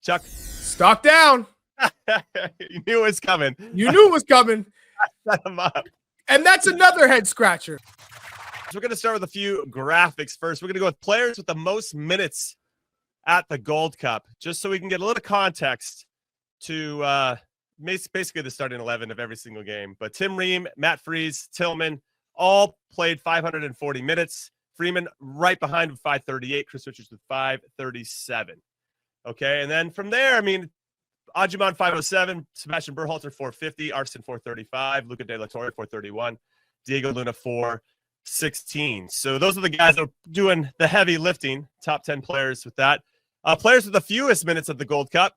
Chuck. Stock down. You knew it was coming. You knew it was coming. Set him up. And that's another head scratcher. So we're going to start with a few graphics first. We're going to go with players with the most minutes at the Gold Cup, just so we can get a little context to basically the starting 11 of every single game. But Tim Ream, Matt Freese, Tillman all played 540 minutes. Freeman right behind with 538. Chris Richards with 537. Okay, and then from there, I mean, Ajiman 507, Sebastian Berhalter 450, Arsene 435, Luca De La Torre 431, Diego Luna 416. So those are the guys that are doing the heavy lifting. Top 10 players with that. Players with the fewest minutes at the Gold Cup.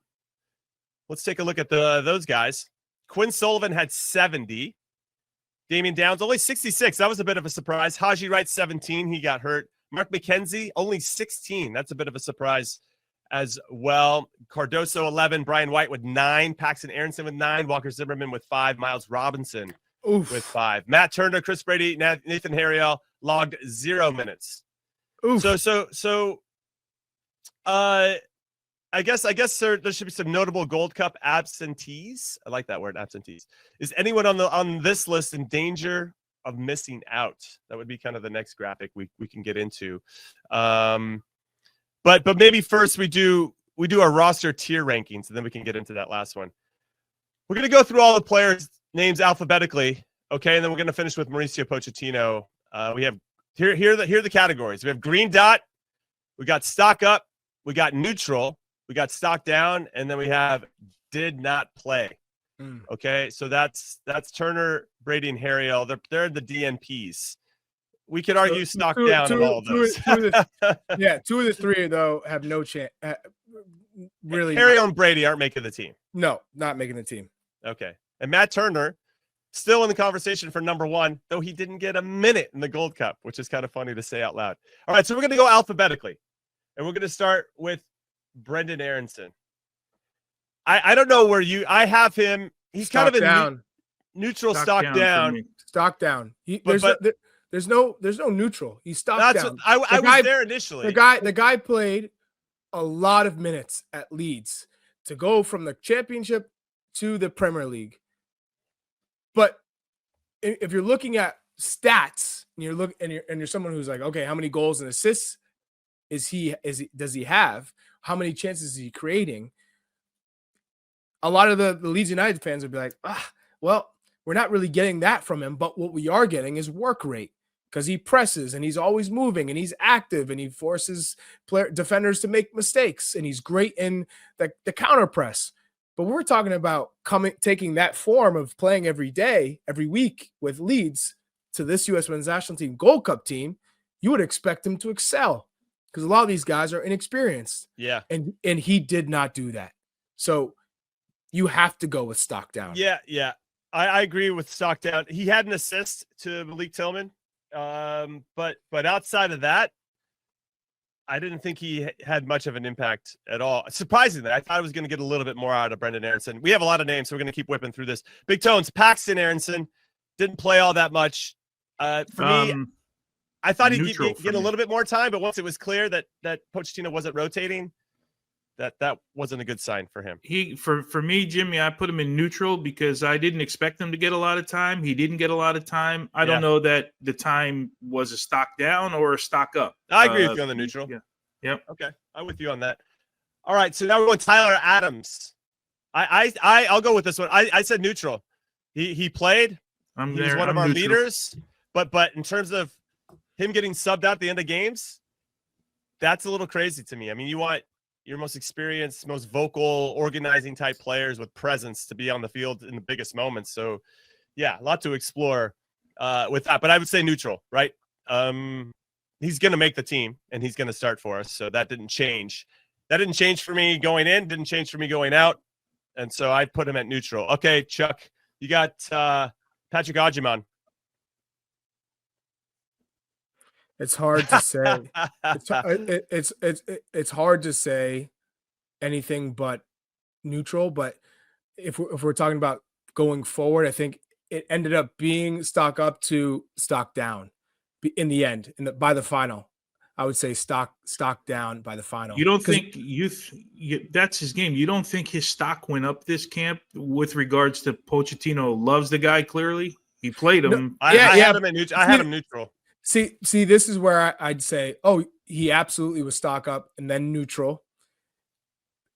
Let's take a look at those guys. Quinn Sullivan had 70. Damian Downs only 66. That was a bit of a surprise. Haji Wright 17. He got hurt. Mark McKenzie only 16. That's a bit of a surprise as well. Cardoso 11. Brian White with 9. Paxton Aronson with 9. Walker Zimmerman with 5. Miles Robinson with 5. Matt Turner, Chris Brady, Nathan Harriel logged 0 minutes. Oof. So I guess there should be some notable Gold Cup absentees. I like that word, absentees. Is anyone on this list in danger of missing out? That would be kind of the next graphic we can get into. But maybe first we do our roster tier rankings, and then we can get into that last one. We're gonna go through all the players' names alphabetically, okay, and then we're gonna finish with Mauricio Pochettino. We have here are the categories. We have green dot, we got stock up, we got neutral. We got stock down, and then we have did not play. Okay, so that's Turner, Brady, and Harriel. They're the DNPs. We could argue stock down on all of those. Two of the three, though, have no chance. Really, Harriel and Brady aren't making the team. No, not making the team. Okay, and Matt Turner still in the conversation for number 1, though he didn't get a minute in the Gold Cup, which is kind of funny to say out loud. All right, so we're going to go alphabetically, and we're going to start with Brendan Aronson. I don't know where I have him. He's stock kind of down. Neutral stock down. Stock down. There's no neutral. He's stock down. I was there initially. The guy played a lot of minutes at Leeds to go from the championship to the Premier League. But if you're looking at stats and you're someone who's like, okay, how many goals and assists does he have? How many chances is he creating? A lot of the Leeds United fans would be like, well, we're not really getting that from him, but what we are getting is work rate, because he presses and he's always moving and he's active and he forces defenders to make mistakes, and he's great in the counter press. But we're talking about taking that form of playing every day, every week with Leeds to this U.S. Men's National Team Gold Cup team. You would expect him to excel, because a lot of these guys are inexperienced. Yeah. And he did not do that. So you have to go with stock down. Yeah. I agree with stock down. He had an assist to Malik Tillman. But outside of that, I didn't think he had much of an impact at all. Surprisingly, I thought I was going to get a little bit more out of Brendan Aronson. We have a lot of names, so we're going to keep whipping through this. Big Tones, Paxton Aronson didn't play all that much. For me, I thought he'd get a little bit more time, but once it was clear that Pochettino wasn't rotating, that wasn't a good sign for him. For me, Jimmy, I put him in neutral because I didn't expect him to get a lot of time. He didn't get a lot of time. I don't know that the time was a stock down or a stock up. I agree with you on the neutral. Yeah. Yep. Okay, I'm with you on that. All right, so now we're going Tyler Adams. I'll go with this one. I said neutral. He played. He was one of our leaders, but in terms of him getting subbed out at the end of games, that's a little crazy to me. I mean, you want your most experienced, most vocal, organizing type players with presence to be on the field in the biggest moments. So, yeah, a lot to explore with that. But I would say neutral, right? He's going to make the team, and he's going to start for us. So that didn't change. That didn't change for me going in, didn't change for me going out. And so I'd put him at neutral. Okay, Chuck, you got Patrick Agyemang. It's hard to say. It's hard to say anything but neutral. But if we're talking about going forward, I think it ended up being stock up to stock down in the end, by the final. I would say stock down by the final. You don't think that's his game? You don't think his stock went up this camp with regards to Pochettino loves the guy? Clearly, he played him. I had him neutral. See, this is where I'd say, oh, he absolutely was stock up and then neutral.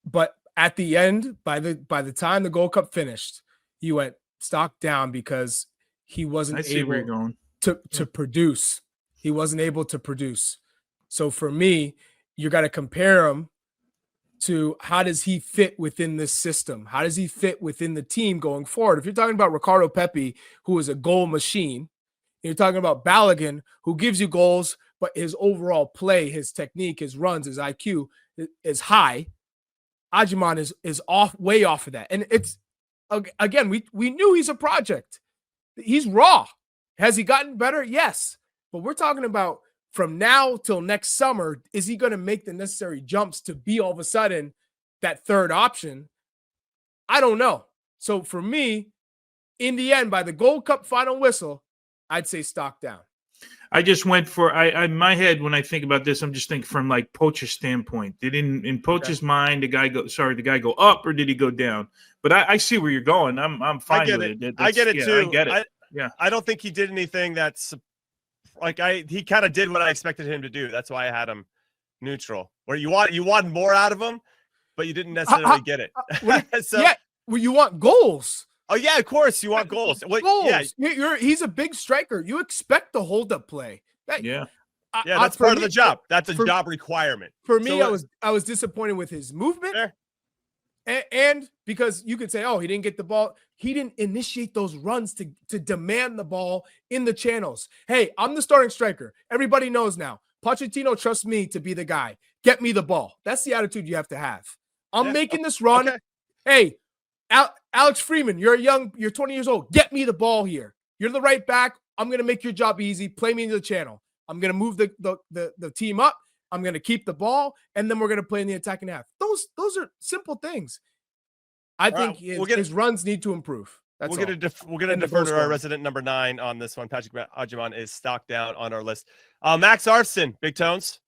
But at the end, by the time the Gold Cup finished, he went stock down because he wasn't able to produce. He wasn't able to produce. So for me, you got to compare him to how does he fit within this system? How does he fit within the team going forward? If you're talking about Ricardo Pepi, who is a goal machine, you're talking about Balogun, who gives you goals, but his overall play, his technique, his runs, his IQ is high. Adjiman is way off of that. And it's, again, we knew he's a project. He's raw. Has he gotten better? Yes. But we're talking about from now till next summer, is he going to make the necessary jumps to be all of a sudden that third option? I don't know. So for me, in the end, by the Gold Cup final whistle, I'd say stock down. I just went for in my head when I think about this, I'm just thinking from like Poach's standpoint. Did in Poach's mind the guy go up or did he go down? But I see where you're going. I'm fine with it. I get it too. I get it. I don't think he did anything that's like he kind of did what I expected him to do. That's why I had him neutral. Where you want more out of him, but you didn't necessarily get it. So, yeah, well, you want goals. Oh yeah, of course you want goals. Goals. Yeah. He's a big striker. You expect the hold-up play. That's part of the job. That's a job requirement. For me, I was disappointed with his movement. Fair. And because you could say, oh, he didn't get the ball. He didn't initiate those runs to demand the ball in the channels. Hey, I'm the starting striker. Everybody knows now. Pochettino trusts me to be the guy. Get me the ball. That's the attitude you have to have. I'm making this run. Okay. Hey, Alex Freeman, you're 20 years old. Get me the ball here. You're the right back. I'm going to make your job easy. Play me into the channel. I'm going to move the team up. I'm going to keep the ball, and then we're going to play in the attacking half. Those are simple things. I think his runs need to improve. We're going to defer to our resident number 9 on this one. Patrick Adjiman is stock down on our list. Max Arfson, Big Tones.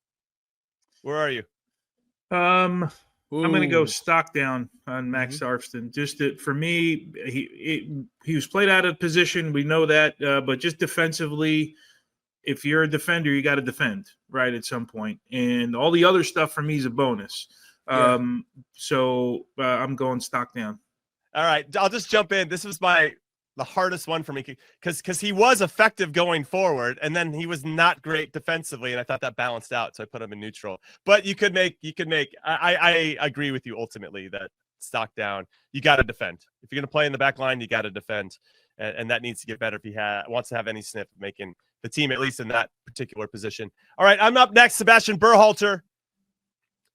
Where are you? I'm going to go stock down on Max Arfson. Just that for me, he was played out of position. We know that, but just defensively, if you're a defender, you got to defend right at some point, and all the other stuff for me is a bonus. So I'm going stock down. All right, I'll just jump in. This was the hardest one for me because he was effective going forward, and then he was not great defensively, and I thought that balanced out, so I put him in neutral. But you could make. I agree with you ultimately that stock down. You got to defend. If you're going to play in the back line, you got to defend, and that needs to get better if he wants to have any sniff of making the team, at least in that particular position. All right, I'm up next. Sebastian Berhalter.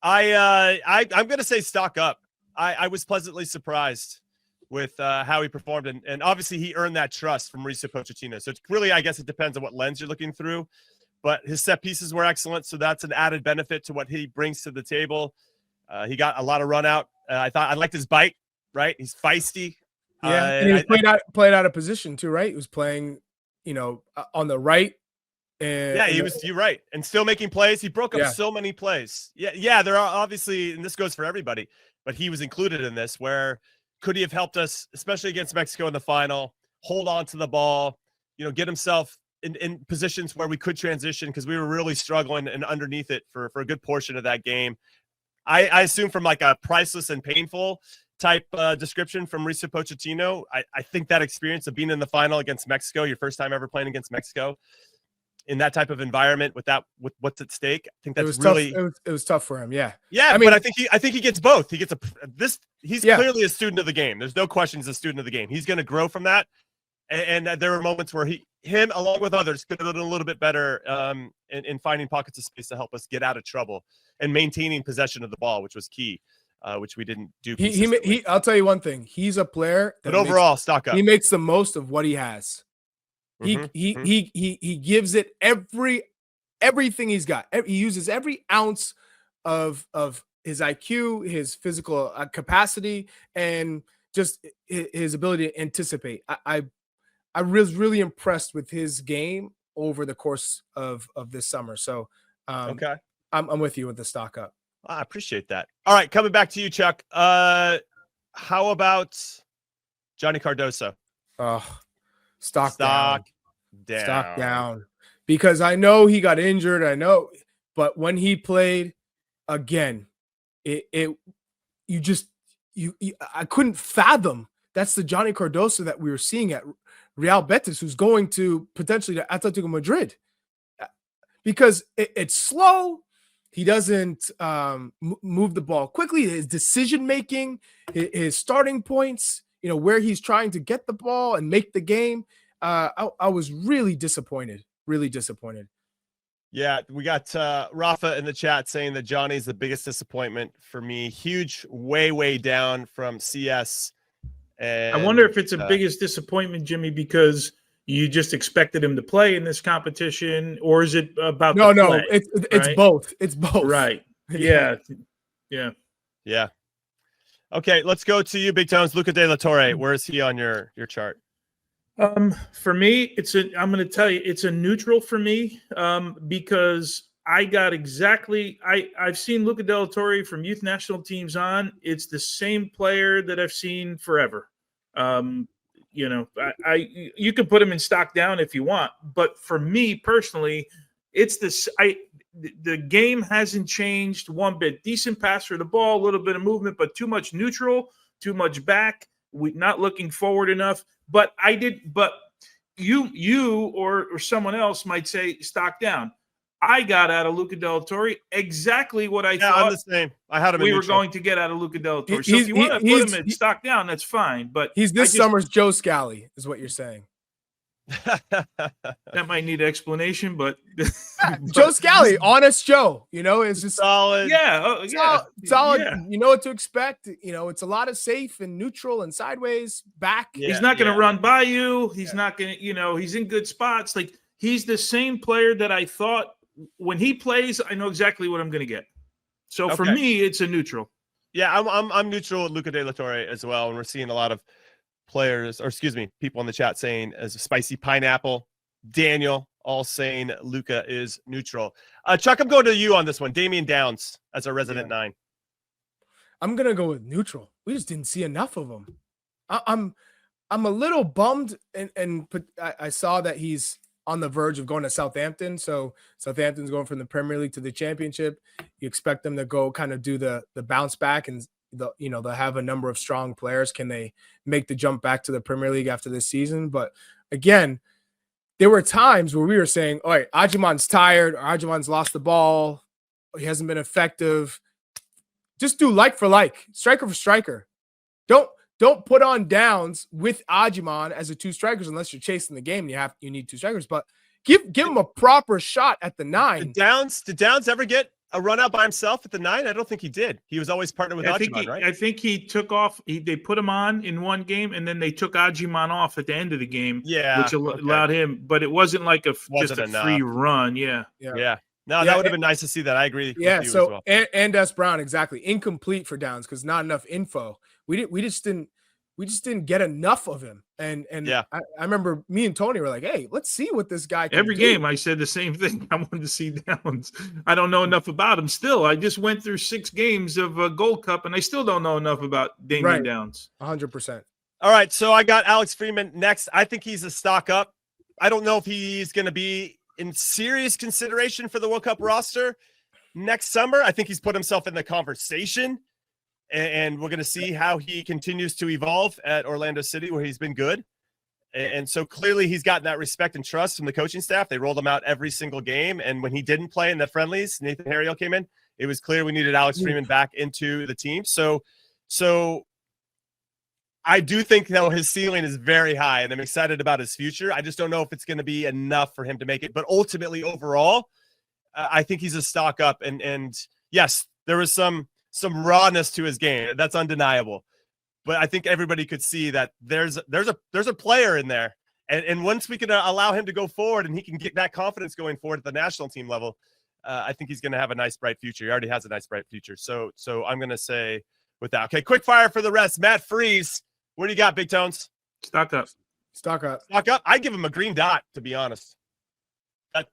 I'm going to say stock up. I was pleasantly surprised with how he performed, and obviously he earned that trust from Mauricio Pochettino. So it's really, I guess it depends on what lens you're looking through, but his set pieces were excellent. So that's an added benefit to what he brings to the table. He got a lot of run out. I liked his bite, right? He's feisty. Yeah. And he was played out of position too, right? He was playing, on the right. And you're right. And still making plays. He broke up so many plays. Yeah. There are obviously, and this goes for everybody, but he was included in this. Where could he have helped us, especially against Mexico in the final, hold on to the ball, get himself in positions where we could transition, because we were really struggling and underneath it for a good portion of that game. I assume from like a priceless and painful type description from Mauricio Pochettino, I think that experience of being in the final against Mexico, your first time ever playing against Mexico, in that type of environment with what's at stake, I think that's it was tough for him. Yeah. But I think he gets both. He gets he's clearly a student of the game. There's no question he's a student of the game. He's going to grow from that. And there were moments where him along with others could have done a little bit better in finding pockets of space to help us get out of trouble and maintaining possession of the ball, which was key, which we didn't do. I'll tell you one thing. He's a player but overall, stock up. He makes the most of what he has. He gives it everything he's got. He uses every ounce of his IQ, his physical capacity, and just his ability to anticipate. I was really impressed with his game over the course of this summer. So Okay. I'm with you with the stock up. I appreciate that. All right, coming back to you, Chuck. How about Johnny Cardoso? Stock down. Stock down. Because I know he got injured. I know, but when he played again, I couldn't fathom that's the Johnny Cardoso that we were seeing at Real Betis, who's going to potentially to Atletico Madrid, because it's slow. He doesn't move the ball quickly. His decision making, his starting points, where he's trying to get the ball and make the game. I was really disappointed. Really disappointed. Yeah, we got Rafa in the chat saying that Johnny's the biggest disappointment for me. Huge, way down from CS. And I wonder if it's a biggest disappointment, Jimmy, because you just expected him to play in this competition, or is it about no? It's right? Both. It's both. Right. Yeah. Okay, let's go to you, Big Tones. Luca De La Torre. Where is he on your chart? For me, I'm going to tell you, it's a neutral for me, because I got I've seen Luca De La Torre from youth national teams on. It's the same player that I've seen forever. You can put him in stock down if you want, but for me personally, it's this. The game hasn't changed one bit. Decent pass for the ball, a little bit of movement, but too much neutral, too much back. Not looking forward enough. But you or someone else might say stock down. I got out of Luca De La Torre exactly what I thought. I'm the same. I had him we in were neutral. going to get out of Luca De La Torre. So if you want to put him in stock down, that's fine. But he's this summer's Joe Scally, is what you're saying. That might need explanation, but Joe Scally, honest Joe, is just solid. Solid. Yeah. You know what to expect. It's a lot of safe and neutral and sideways back. He's not going to run by you. He's not going to, he's in good spots. Like, he's the same player that I thought when he plays, I know exactly what I'm going to get. So for me, it's a neutral. Yeah, I'm neutral with Luca De La Torre as well, and we're seeing a lot of people in the chat saying as a spicy pineapple. Daniel all saying Luca is neutral. Chuck, I'm going to you on this one. Damian Downs as our resident 9. I'm gonna go with neutral. We just didn't see enough of him. I'm a little bummed, and I saw that he's on the verge of going to Southampton. So Southampton's going from the Premier League to the Championship. You expect them to go kind of do the bounce back, and they'll have a number of strong players. Can they make the jump back to the Premier League after this season? But again, there were times where we were saying, all right, Ajiman's tired, or Ajiman's lost the ball, or he hasn't been effective. Just do like for like, striker for striker. Don't put on Downs with Ajiman as the two strikers unless you're chasing the game and you need two strikers. But give him a proper shot at the 9. Did Downs ever get a run out by himself at the 9? I don't think he did. He was always partnered with Ajiman, right? I think he took off. They put him on in one game, and then they took Ajiman off at the end of the game. Yeah, which allowed him. But it wasn't like just a free run. Yeah. No, that would have been nice to see that. I agree. Yeah. With you So as well. and S. Brown, exactly, incomplete for Downs because not enough info. We just didn't get enough of him. And I remember me and Tony were like, hey, let's see what this guy can Every do. game I said the same thing. I wanted to see Downs. I don't know enough about him still. I just went through 6 games of Gold Cup, and I still don't know enough about Damian Downs. 100%. All right, so I got Alex Freeman next. I think he's a stock up. I don't know if he's going to be in serious consideration for the World Cup roster next summer. I think he's put himself in the conversation, and we're going to see how he continues to evolve at Orlando City, where he's been good. And so clearly he's gotten that respect and trust from the coaching staff. They rolled him out every single game. And when he didn't play in the friendlies, Nathan Harriel came in. It was clear we needed Alex Freeman back into the team. So I do think, though, his ceiling is very high, and I'm excited about his future. I just don't know if it's going to be enough for him to make it. But ultimately, overall, I think he's a stock up. And yes, there was some rawness to his game. That's undeniable. But I think everybody could see that there's a player in there. And once we can allow him to go forward and he can get that confidence going forward at the national team level, I think he's going to have a nice, bright future. He already has a nice, bright future. So I'm going to say with that. Okay, quick fire for the rest. Matt Freeze, what do you got, Big Tones? Stock up. Stock up. Stock up. I give him a green dot, to be honest.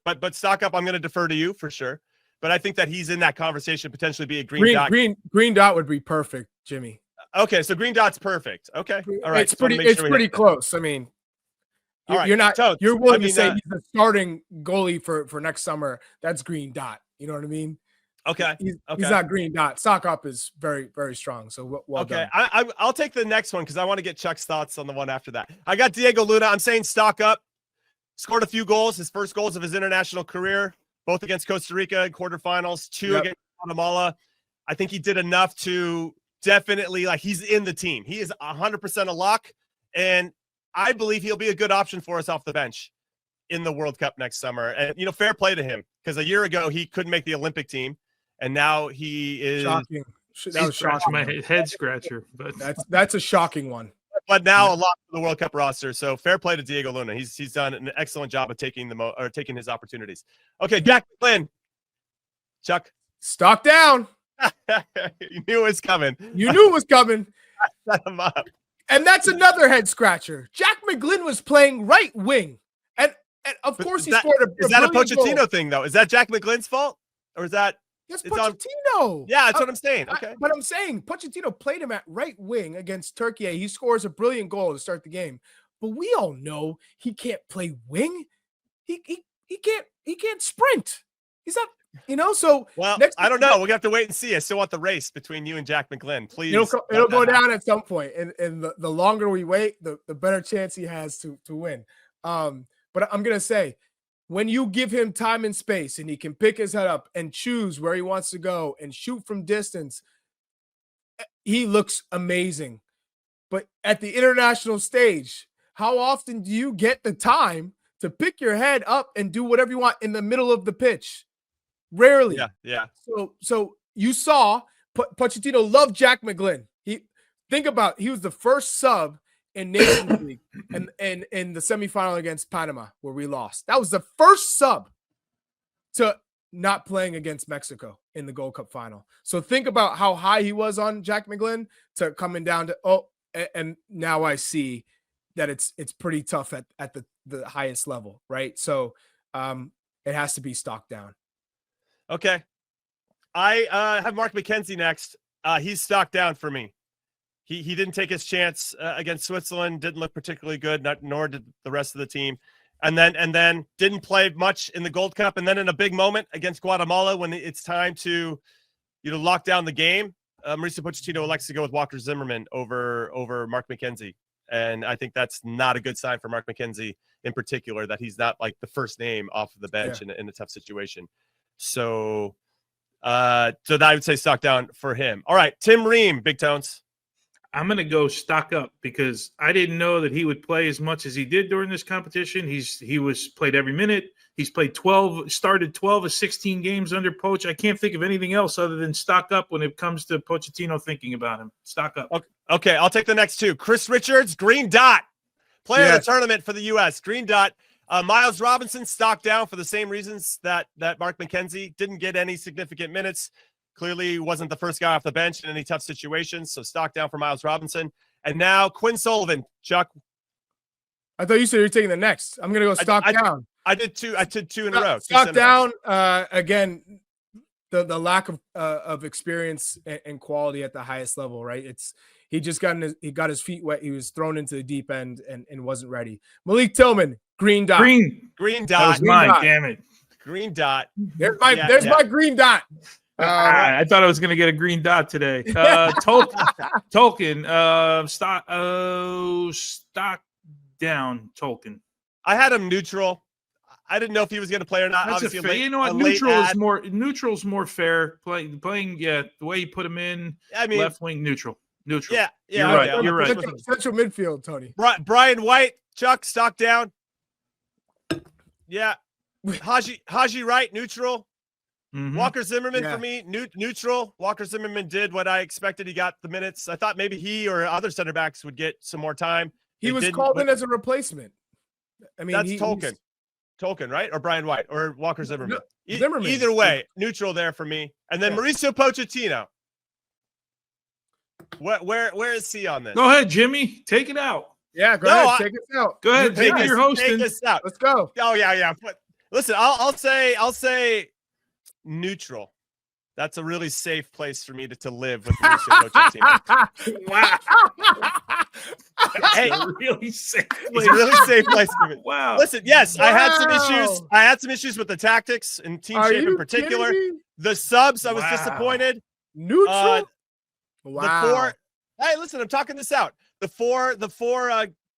But stock up, I'm going to defer to you for sure. but I think that he's in that conversation, potentially be a green dot. Green dot would be perfect, Jimmy. Okay, so green dot's perfect. Okay, all right. It's pretty close. I mean, you're willing to say he's the starting goalie for next summer. That's green dot. You know what I mean? Okay. He's not green dot. Stock up is very, very strong. So well okay. done. I'll take the next one because I want to get Chuck's thoughts on the one after that. I got Diego Luna. I'm saying stock up. Scored a few goals, his first goals of his international career, both against Costa Rica in quarterfinals, 2 against Guatemala. I think he did enough to definitely, he's in the team. He is 100% a lock, and I believe he'll be a good option for us off the bench in the World Cup next summer. And, fair play to him, because a year ago he couldn't make the Olympic team, and now he is. Shocking. That was shocking. My head scratcher, but that's a shocking one. But now a lot for the World Cup roster. So fair play to Diego Luna. He's done an excellent job of taking his opportunities. Okay, Jack McGlynn. Chuck. Stock down. You knew it was coming. Set him up. And that's another head scratcher. Jack McGlynn was playing right wing. And of course he scored a Is that a Pochettino goal. thing, though? Is that Jack McGlynn's fault? Or is that That's Pochettino. Yeah, that's what I'm saying. Okay. But I'm saying Pochettino played him at right wing against Turkey. He scores a brilliant goal to start the game. But we all know he can't play wing. He can't sprint. He's not, so I don't know. We're gonna have to wait and see. I still want the race between you and Jack McGlynn. Please. It'll go down at some point. And the longer we wait, the better chance he has to win. But I'm gonna say, when you give him time and space and he can pick his head up and choose where he wants to go and shoot from distance, he looks amazing. But at the international stage, how often do you get the time to pick your head up and do whatever you want in the middle of the pitch? Rarely. Yeah. So you saw Pochettino loved Jack McGlynn. He was the first sub in Nations League and in the semifinal against Panama where we lost. That was the first sub to not playing against Mexico in the Gold Cup final. So think about how high he was on Jack McGlynn to coming down to and now I see that it's pretty tough at the highest level, right? So it has to be stock down. Okay. I have Mark McKenzie next. He's stock down for me. He didn't take his chance against Switzerland, didn't look particularly good, nor did the rest of the team. And then didn't play much in the Gold Cup. And then in a big moment against Guatemala, when it's time to lock down the game, Mauricio Pochettino elects to go with Walker Zimmerman over Mark McKenzie. And I think that's not a good sign for Mark McKenzie in particular, that he's not the first name off of the bench in a tough situation. So I would say stock down for him. All right, Tim Ream, Big Tones. I'm going to go stock up because I didn't know that he would play as much as he did during this competition. He was played every minute. He's played started 12 of 16 games under Poch. I can't think of anything else other than stock up when it comes to Pochettino thinking about him. Stock up. Okay, I'll take the next two. Chris Richards, green dot. Player of the tournament for the U.S., green dot. Miles Robinson, stock down for the same reasons that Mark McKenzie didn't get any significant minutes. Clearly wasn't the first guy off the bench in any tough situations, so stock down for Miles Robinson. And now Quinn Sullivan. Chuck. I thought you said you were taking the next. I'm going to go stock down. I did two in a row. Stock down. Again, the lack of experience and quality at the highest level, right? He got his feet wet. He was thrown into the deep end and wasn't ready. Malik Tillman, green dot. Green dot. That was mine, damn it. Green dot. There's my green dot. I thought I was going to get a green dot today. Tolkien, stock down. Tolkien. I had him neutral. I didn't know if he was going to play or not. That's obviously, you know what? Neutral's more fair. Playing. The way you put him in. I mean, left wing neutral. Yeah. You're right. Central midfield, Tony. Brian White, Chuck, stock down. Yeah. Haji Wright, neutral. Mm-hmm. Walker Zimmerman for me, neutral. Walker Zimmerman did what I expected. He got the minutes. I thought maybe he or other center backs would get some more time. He was called in as a replacement. I mean, that's Tolkien, right? Or Brian White or Walker Zimmerman. Zimmerman. Either way, neutral there for me. And then Mauricio Pochettino. Where is he on this? Go ahead, Jimmy. Take it out. Yeah, go ahead. Take us out. Go ahead. You're hosting. Take us out. Let's go. Oh yeah. But listen, I'll say neutral. That's a really safe place for me to live with Mauricio Pochettino. Wow. Hey, It's a really safe it's place. a really safe place for me. Wow. Listen, yes, I had some Wow. issues. I had some issues with the tactics and team Are shape in you particular. kidding me? The subs, I was Wow. disappointed. Neutral. The Wow. four. Hey, listen, I'm talking this out. The four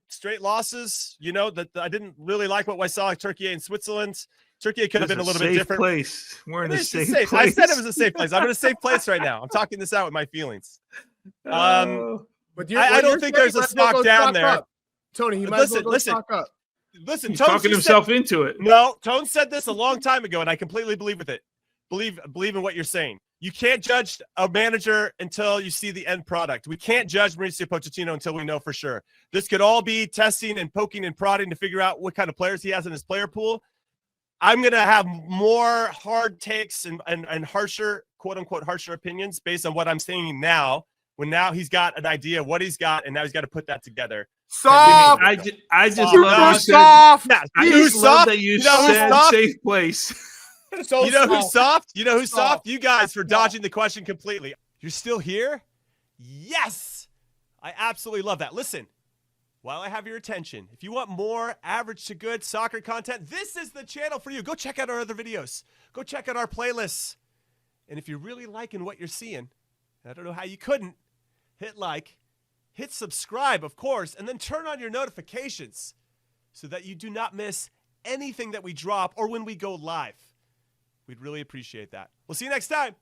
straight losses. You know that I didn't really like what I saw like Turkey and Switzerland. Turkey could have been a little bit different. Place. We're in a It's safe safe. place. I said it was a safe place. I'm in a safe place right now. I'm talking this out with my feelings. Oh. But I don't think there's a stock down there. Up. Tony, he might as well go stock up. Listen, He's Tones, talking you himself into it. No, Tone said this a long time ago, and I completely believe with it. Believe in what you're saying. You can't judge a manager until you see the end product. We can't judge Mauricio Pochettino until we know for sure. This could all be testing and poking and prodding to figure out what kind of players he has in his player pool. I'm going to have more hard takes and harsher, quote unquote, harsher opinions based on what I'm saying now, when now he's got an idea of what he's got, and now he's got to put that together. Soft. I just Soft. love that you said, Soft. Yeah, I you know just who's love soft? that you You know who's said soft? safe place. So You know who's soft. soft? You know who's soft? Soft. You guys for Soft. dodging the question completely. You're still here? Yes. I absolutely love that. Listen, while I have your attention, if you want more average to good soccer content, this is the channel for you. Go check out our other videos. Go check out our playlists. And if you're really liking what you're seeing, I don't know how you couldn't, hit like, hit subscribe, of course, and then turn on your notifications so that you do not miss anything that we drop or when we go live. We'd really appreciate that. We'll see you next time.